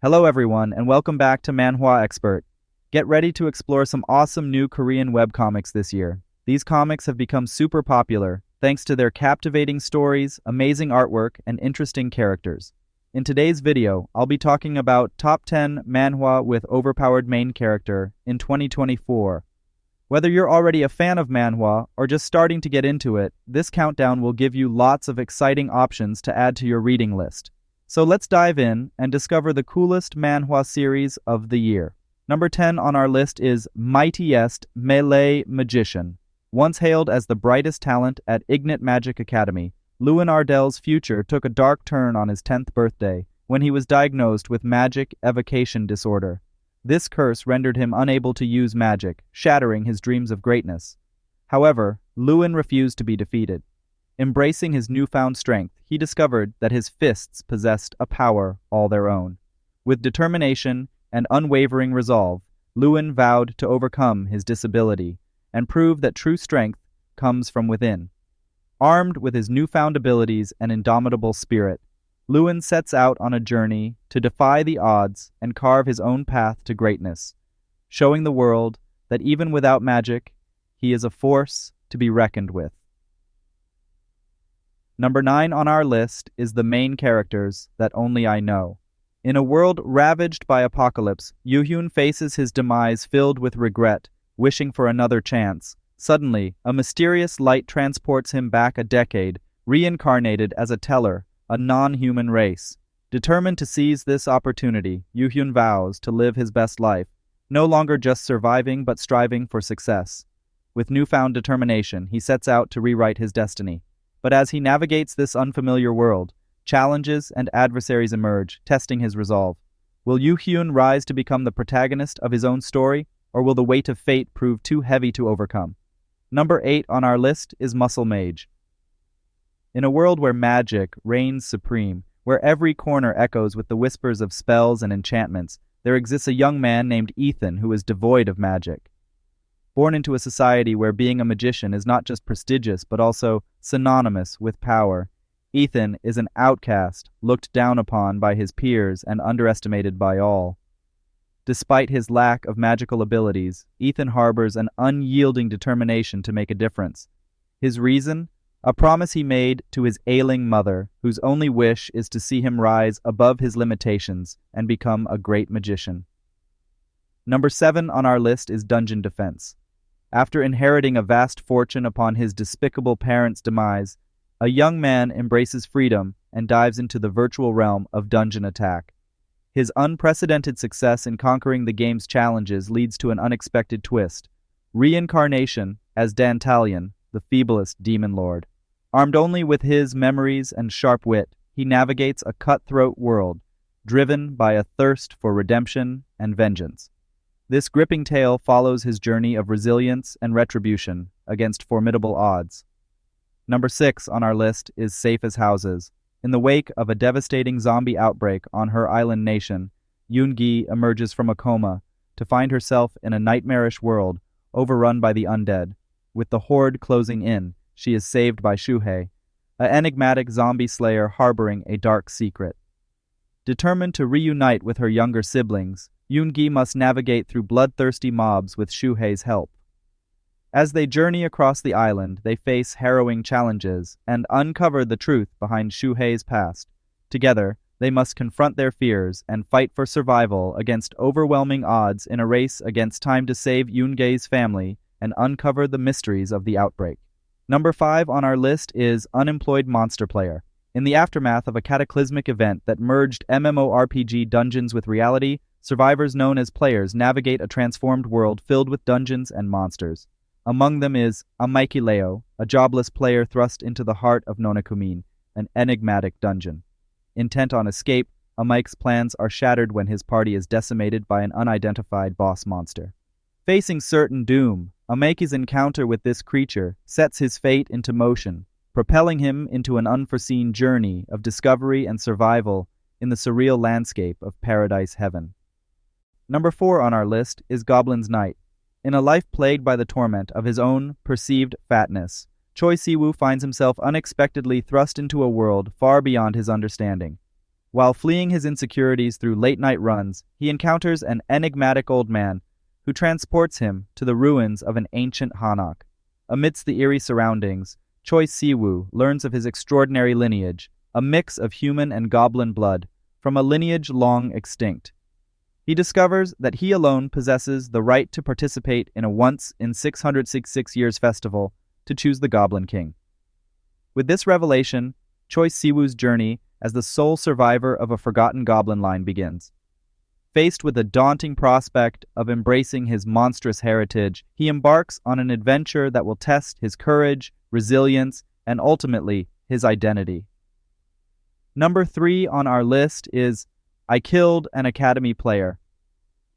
Hello everyone, and welcome back to Manhwa Expert. Get ready to explore some awesome new Korean webcomics this year. These comics have become super popular thanks to their captivating stories, amazing artwork, and interesting characters. In today's video, I'll be talking about top 10 manhwa with overpowered main character in 2024. Whether you're already a fan of manhwa or just starting to get into it, this countdown will give you lots of exciting options to add to your reading list. So let's dive in and discover the coolest manhwa series of the year. Number 10 on our list is Mightiest Melee Magician. Once hailed as the brightest talent at Ignite Magic Academy, Lewin Ardell's future took a dark turn on his 10th birthday when he was diagnosed with magic evocation disorder. This curse rendered him unable to use magic, shattering his dreams of greatness. However, Lewin refused to be defeated. Embracing his newfound strength, he discovered that his fists possessed a power all their own. With determination and unwavering resolve, Lewin vowed to overcome his disability and prove that true strength comes from within. Armed with his newfound abilities and indomitable spirit, Lewin sets out on a journey to defy the odds and carve his own path to greatness, showing the world that even without magic, he is a force to be reckoned with. Number 9 on our list is the main characters that only I know. In a world ravaged by apocalypse, Yoo-hyun faces his demise filled with regret, wishing for another chance. Suddenly, a mysterious light transports him back a decade, reincarnated as a teller, a non-human race. Determined to seize this opportunity, Yoo-hyun vows to live his best life, no longer just surviving but striving for success. With newfound determination, he sets out to rewrite his destiny. But as he navigates this unfamiliar world, challenges and adversaries emerge, testing his resolve. Will Yoo-hyun rise to become the protagonist of his own story, or will the weight of fate prove too heavy to overcome? Number 8 on our list is Muscle Mage. In a world where magic reigns supreme, where every corner echoes with the whispers of spells and enchantments, there exists a young man named Ethan who is devoid of magic. Born into a society where being a magician is not just prestigious but also synonymous with power, Ethan is an outcast, looked down upon by his peers and underestimated by all. Despite his lack of magical abilities, Ethan harbors an unyielding determination to make a difference. His reason? A promise he made to his ailing mother, whose only wish is to see him rise above his limitations and become a great magician. Number 7 on our list is Dungeon Defense. After inheriting a vast fortune upon his despicable parents' demise, a young man embraces freedom and dives into the virtual realm of Dungeon Attack. His unprecedented success in conquering the game's challenges leads to an unexpected twist: reincarnation as Dantalion, the feeblest demon lord. Armed only with his memories and sharp wit, he navigates a cutthroat world, driven by a thirst for redemption and vengeance. This gripping tale follows his journey of resilience and retribution against formidable odds. Number 6 on our list is Safe as Houses. In the wake of a devastating zombie outbreak on her island nation, Yoon-gi emerges from a coma to find herself in a nightmarish world overrun by the undead. With the horde closing in, she is saved by Shuhei, an enigmatic zombie slayer harboring a dark secret. Determined to reunite with her younger siblings, Yoon-gi must navigate through bloodthirsty mobs with Shuhei's help. As they journey across the island, they face harrowing challenges and uncover the truth behind Shuhei's past. Together, they must confront their fears and fight for survival against overwhelming odds in a race against time to save Yoon-gi's family and uncover the mysteries of the outbreak. Number 5 on our list is Unemployed Monster Player. In the aftermath of a cataclysmic event that merged MMORPG dungeons with reality, survivors known as players navigate a transformed world filled with dungeons and monsters. Among them is Amaikileo, a jobless player thrust into the heart of Nonakumin, an enigmatic dungeon. Intent on escape, Amaik's plans are shattered when his party is decimated by an unidentified boss monster. Facing certain doom, Amaiki's encounter with this creature sets his fate into motion, propelling him into an unforeseen journey of discovery and survival in the surreal landscape of Paradise Heaven. Number 4 on our list is Goblin's Night. In a life plagued by the torment of his own perceived fatness, Choi Si-woo finds himself unexpectedly thrust into a world far beyond his understanding. While fleeing his insecurities through late-night runs, he encounters an enigmatic old man who transports him to the ruins of an ancient Hanok. Amidst the eerie surroundings, Choi Siwoo learns of his extraordinary lineage, a mix of human and goblin blood, from a lineage long extinct. He discovers that he alone possesses the right to participate in a once-in-666 years festival to choose the Goblin King. With this revelation, Choi Siwoo's journey as the sole survivor of a forgotten goblin line begins. Faced with the daunting prospect of embracing his monstrous heritage, he embarks on an adventure that will test his courage, resilience, and ultimately, his identity. Number 3 on our list is I Killed an Academy Player.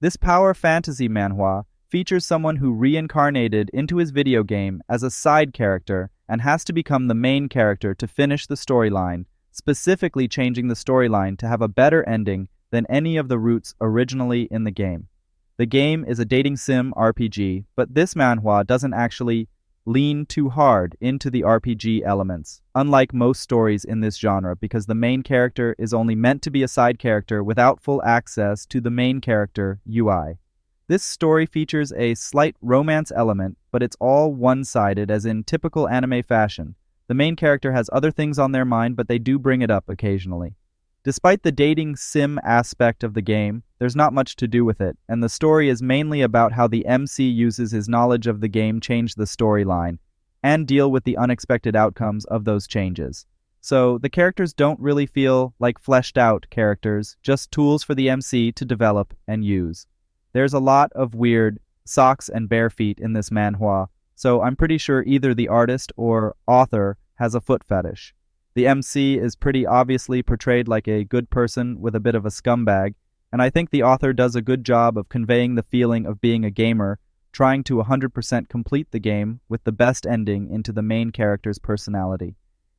This power fantasy manhwa features someone who reincarnated into his video game as a side character and has to become the main character to finish the storyline, specifically changing the storyline to have a better ending than any of the routes originally in the game. The game is a dating sim RPG, but this manhwa doesn't actually lean too hard into the RPG elements, unlike most stories in this genre, because the main character is only meant to be a side character without full access to the main character UI. This story features a slight romance element, but it's all one-sided as in typical anime fashion. The main character has other things on their mind, but they do bring it up occasionally. Despite the dating sim aspect of the game, there's not much to do with it, and the story is mainly about how the MC uses his knowledge of the game change the storyline, and deal with the unexpected outcomes of those changes. So, the characters don't really feel like fleshed out characters, just tools for the MC to develop and use. There's a lot of weird socks and bare feet in this manhwa, so I'm pretty sure either the artist or author has a foot fetish. The MC is pretty obviously portrayed like a good person with a bit of a scumbag, and I think the author does a good job of conveying the feeling of being a gamer, trying to 100% complete the game with the best ending into the main character's personality.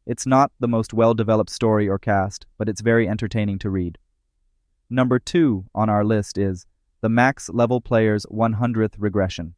It's not the most well-developed story or cast, but it's very entertaining to read. Number 2 on our list is The Max Level Player's 100th Regression.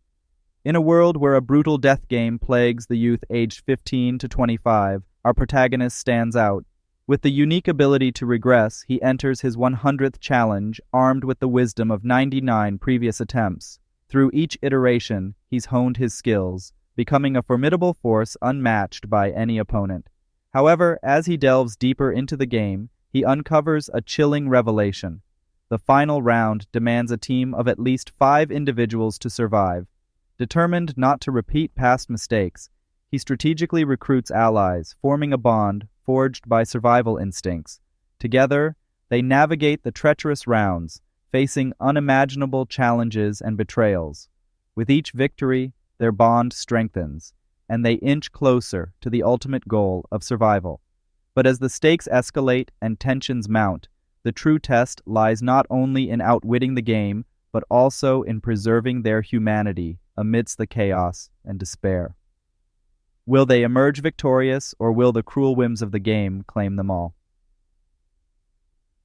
In a world where a brutal death game plagues the youth aged 15 to 25, our protagonist stands out. With the unique ability to regress, he enters his 100th challenge armed with the wisdom of 99 previous attempts. Through each iteration, he's honed his skills, becoming a formidable force unmatched by any opponent. However, as he delves deeper into the game, he uncovers a chilling revelation. The final round demands a team of at least 5 individuals to survive. Determined not to repeat past mistakes, he strategically recruits allies, forming a bond forged by survival instincts. Together, they navigate the treacherous rounds, facing unimaginable challenges and betrayals. With each victory, their bond strengthens, and they inch closer to the ultimate goal of survival. But as the stakes escalate and tensions mount, the true test lies not only in outwitting the game, but also in preserving their humanity amidst the chaos and despair. Will they emerge victorious, or will the cruel whims of the game claim them all?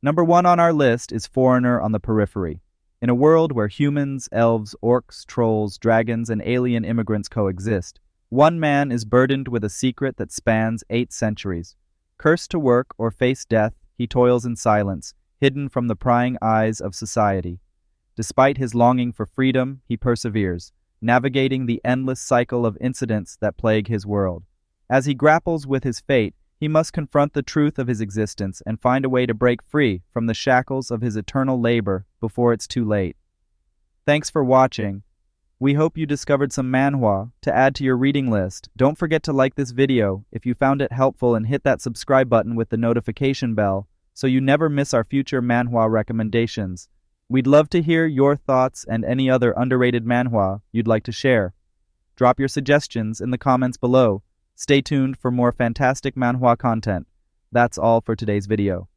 Number 1 on our list is Foreigner on the Periphery. In a world where humans, elves, orcs, trolls, dragons, and alien immigrants coexist, one man is burdened with a secret that spans 8 centuries. Cursed to work or face death, he toils in silence, hidden from the prying eyes of society. Despite his longing for freedom, he perseveres, navigating the endless cycle of incidents that plague his world. As he grapples with his fate, he must confront the truth of his existence and find a way to break free from the shackles of his eternal labor before it's too late. Thanks for watching. We hope you discovered some manhwa to add to your reading list. Don't forget to like this video if you found it helpful, and hit that subscribe button with the notification bell so you never miss our future manhwa recommendations. We'd love to hear your thoughts and any other underrated manhwa you'd like to share. Drop your suggestions in the comments below. Stay tuned for more fantastic manhwa content. That's all for today's video.